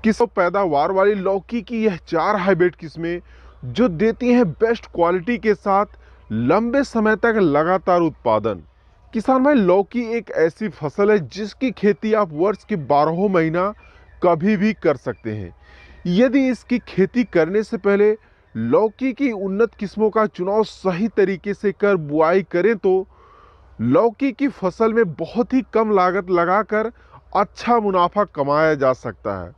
किस्म पैदावार वाली लौकी की यह 4 हाइब्रिड किस्में जो देती हैं बेस्ट क्वालिटी के साथ लंबे समय तक लगातार उत्पादन। किसान भाई, लौकी एक ऐसी फसल है जिसकी खेती आप वर्ष के 12 महीना कभी भी कर सकते हैं। यदि इसकी खेती करने से पहले लौकी की उन्नत किस्मों का चुनाव सही तरीके से कर बुआई करें तो लौकी की फसल में बहुत ही कम लागत लगाकर अच्छा मुनाफा कमाया जा सकता है।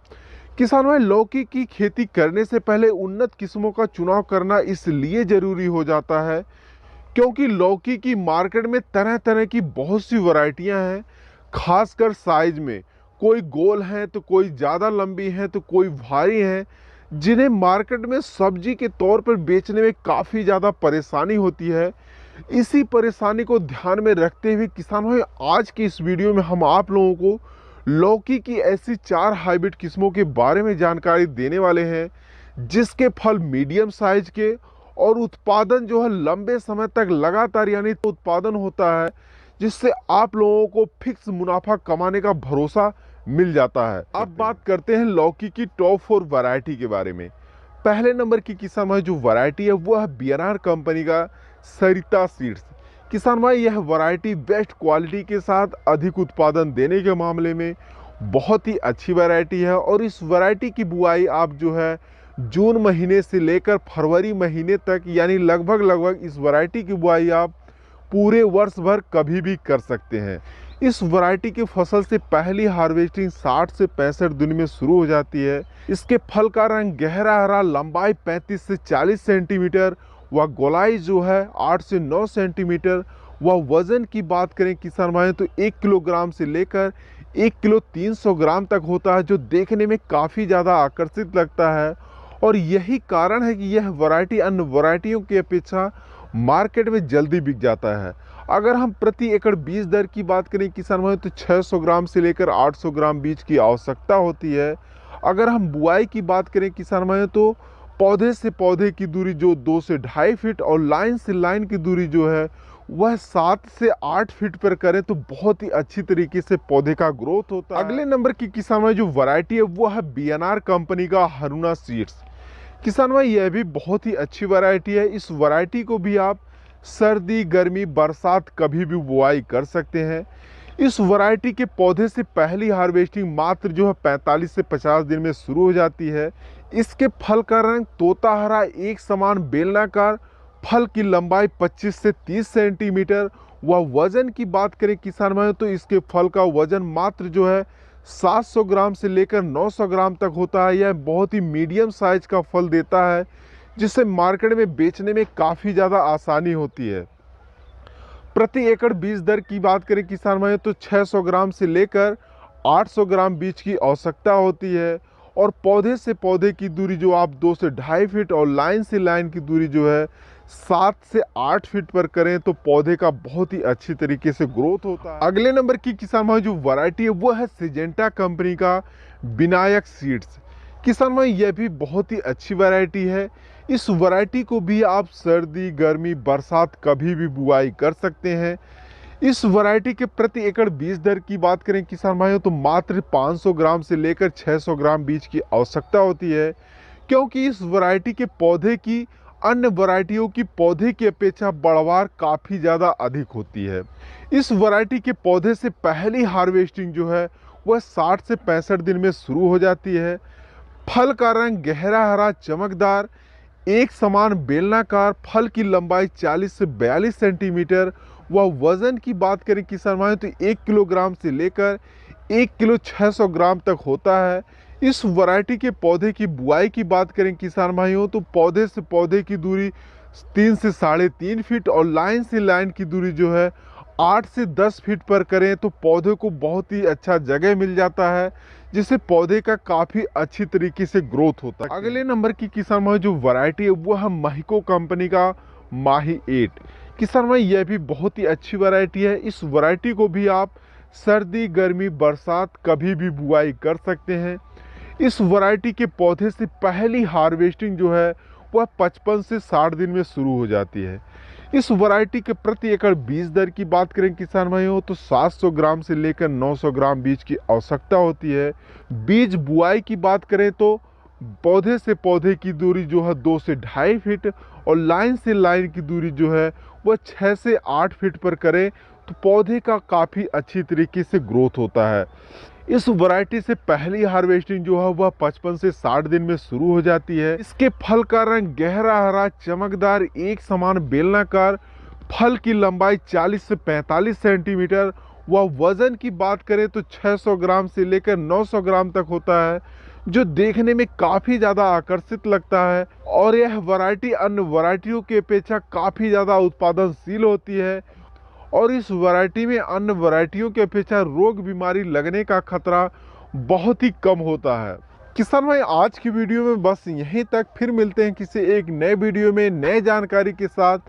किसान भाई, लौकी की खेती करने से पहले उन्नत किस्मों का चुनाव करना इसलिए जरूरी हो जाता है क्योंकि लौकी की मार्केट में तरह तरह की बहुत सी वैरायटियां हैं। खासकर साइज में कोई गोल है तो कोई ज़्यादा लंबी है तो कोई भारी है, जिन्हें मार्केट में सब्जी के तौर पर बेचने में काफ़ी ज़्यादा परेशानी होती है। इसी परेशानी को ध्यान में रखते हुए किसान भाई, आज की इस वीडियो में हम आप लोगों को लौकी की ऐसी 4 हाइब्रिड किस्मों के बारे में जानकारी देने वाले हैं जिसके फल मीडियम साइज के और उत्पादन जो है लंबे समय तक लगातार यानी तो उत्पादन होता है, जिससे आप लोगों को फिक्स मुनाफा कमाने का भरोसा मिल जाता है। अब बात करते हैं लौकी की टॉप 4 वैरायटी के बारे में। पहले नंबर की किसान भाई जो वैरायटी है वो है बीएनआर कंपनी का सरिता सीड्स। किसान भाई, यह वैरायटी बेस्ट क्वालिटी के साथ अधिक उत्पादन देने के मामले में बहुत ही अच्छी वैरायटी है और इस वैरायटी की बुआई आप जो है जून महीने से लेकर फरवरी महीने तक यानी लगभग इस वैरायटी की बुआई आप पूरे वर्ष भर कभी भी कर सकते हैं। इस वैरायटी की फसल से पहली हार्वेस्टिंग 60 से 65 दिन में शुरू हो जाती है। इसके फल का रंग गहरा हरा, लंबाई 35 से 40 सेंटीमीटर व गोलाई जो है 8 से 9 सेंटीमीटर व वजन की बात करें किसान भाई तो 1 किलोग्राम से लेकर 1 किलो 300 ग्राम तक होता है, जो देखने में काफ़ी ज़्यादा आकर्षित लगता है और यही कारण है कि यह वैरायटी अन्य वैरायटियों की अपेक्षा मार्केट में जल्दी बिक जाता है। अगर हम प्रति एकड़ बीज दर की बात करें किसान भाई तो 600 ग्राम से लेकर 800 ग्राम बीज की आवश्यकता होती है। अगर हम बुआई की बात करें किसान भाई तो पौधे से पौधे की दूरी जो 2 से 2.5 फीट और लाइन से लाइन की दूरी जो है वह 7 से 8 फीट पर करें तो बहुत ही अच्छी तरीके से पौधे का ग्रोथ होता है। अगले नंबर की किसान भाई जो वैरायटी है वो है बीएनआर कंपनी का हरुणा सीड्स। किसान भाई, यह भी बहुत ही अच्छी वैरायटी है। इस वैरायटी को भी आप सर्दी गर्मी बरसात कभी भी बुआई कर सकते हैं। इस वैरायटी के पौधे से पहली हार्वेस्टिंग मात्र जो है 45 से 50 दिन में शुरू हो जाती है। इसके फल का रंग तोता हरा, एक समान बेलनाकार, फल की लंबाई 25 से 30 सेंटीमीटर व वजन की बात करें किसान भाई तो इसके फल का वजन मात्र जो है 700 ग्राम से लेकर 900 ग्राम तक होता है। यह बहुत ही मीडियम साइज का फल देता है जिससे मार्केट में बेचने में काफ़ी ज़्यादा आसानी होती है। प्रति एकड़ बीज दर की बात करें किसान भाई तो 600 ग्राम से लेकर 800 ग्राम बीज की आवश्यकता होती है और पौधे से पौधे की दूरी जो आप 2 से 2.5 फीट और लाइन से लाइन की दूरी जो है 7 से 8 फीट पर करें तो पौधे का बहुत ही अच्छी तरीके से ग्रोथ होता है। अगले नंबर की किसान भाई जो वैरायटी है वो है सिजेंटा कंपनी का विनायक सीड्स। किसान भाई, यह भी बहुत ही अच्छी वैरायटी है। इस वैरायटी को भी आप सर्दी गर्मी बरसात कभी भी बुआई कर सकते हैं। इस वैरायटी के प्रति एकड़ बीज दर की बात करें किसान भाइयों तो मात्र 500 ग्राम से लेकर 600 ग्राम बीज की आवश्यकता होती है, क्योंकि इस वैरायटी के पौधे की अन्य वैरायटियों की पौधे की अपेक्षा बढ़वार काफ़ी ज़्यादा अधिक होती है। इस वैरायटी के पौधे से पहली हार्वेस्टिंग जो है वह 60 से 65 दिन में शुरू हो जाती है। फल का रंग गहरा हरा चमकदार, एक समान बेलनाकार, फल की लंबाई 40 से 42 सेंटीमीटर व वजन की बात करें किसान भाई तो 1 किलोग्राम से लेकर 1 किलो 600 ग्राम तक होता है। इस वैरायटी के पौधे की बुआई की बात करें किसान भाइयों तो पौधे से पौधे की दूरी 3 से 3.5 फीट और लाइन से लाइन की दूरी जो है 8 से 10 फीट पर करें तो पौधे को बहुत ही अच्छा जगह मिल जाता है, जिससे पौधे का काफ़ी अच्छी तरीके से ग्रोथ होता है। अगले नंबर की किसान भाई जो वैरायटी है वो है महिको कंपनी का माही 8। किसान भाई, यह भी बहुत ही अच्छी वैरायटी है। इस वैरायटी को भी आप सर्दी गर्मी बरसात कभी भी बुआई कर सकते हैं। इस वैरायटी के पौधे से पहली हार्वेस्टिंग जो है वह 55 से 60 दिन में शुरू हो जाती है। इस वैरायटी के प्रति एकड़ बीज दर की बात करें किसान भाइयों तो 700 ग्राम से लेकर 900 ग्राम बीज की आवश्यकता होती है। बीज बुआई की बात करें तो पौधे से पौधे की दूरी जो है 2 से 2.5 फीट और लाइन से लाइन की दूरी जो है वह 6 से 8 फीट पर करें तो पौधे का काफ़ी अच्छी तरीके से ग्रोथ होता है। इस वैरायटी से पहली हार्वेस्टिंग जो है वह 55 से 60 दिन में शुरू हो जाती है। इसके फल का रंग गहरा हरा चमकदार एक समान बेलनाकार, फल की लंबाई 40 से 45 सेंटीमीटर व वजन की बात करें तो 600 ग्राम से लेकर 900 ग्राम तक होता है, जो देखने में काफ़ी ज़्यादा आकर्षित लगता है। और यह वैरायटी अन्य वैरायटियों की अपेक्षा काफ़ी ज़्यादा उत्पादनशील होती है और इस वैरायटी में अन्य वैरायटियों की अपेक्षा रोग बीमारी लगने का खतरा बहुत ही कम होता है। किसान भाई आज की वीडियो में बस यहीं तक, फिर मिलते हैं किसी एक नए वीडियो में नए जानकारी के साथ।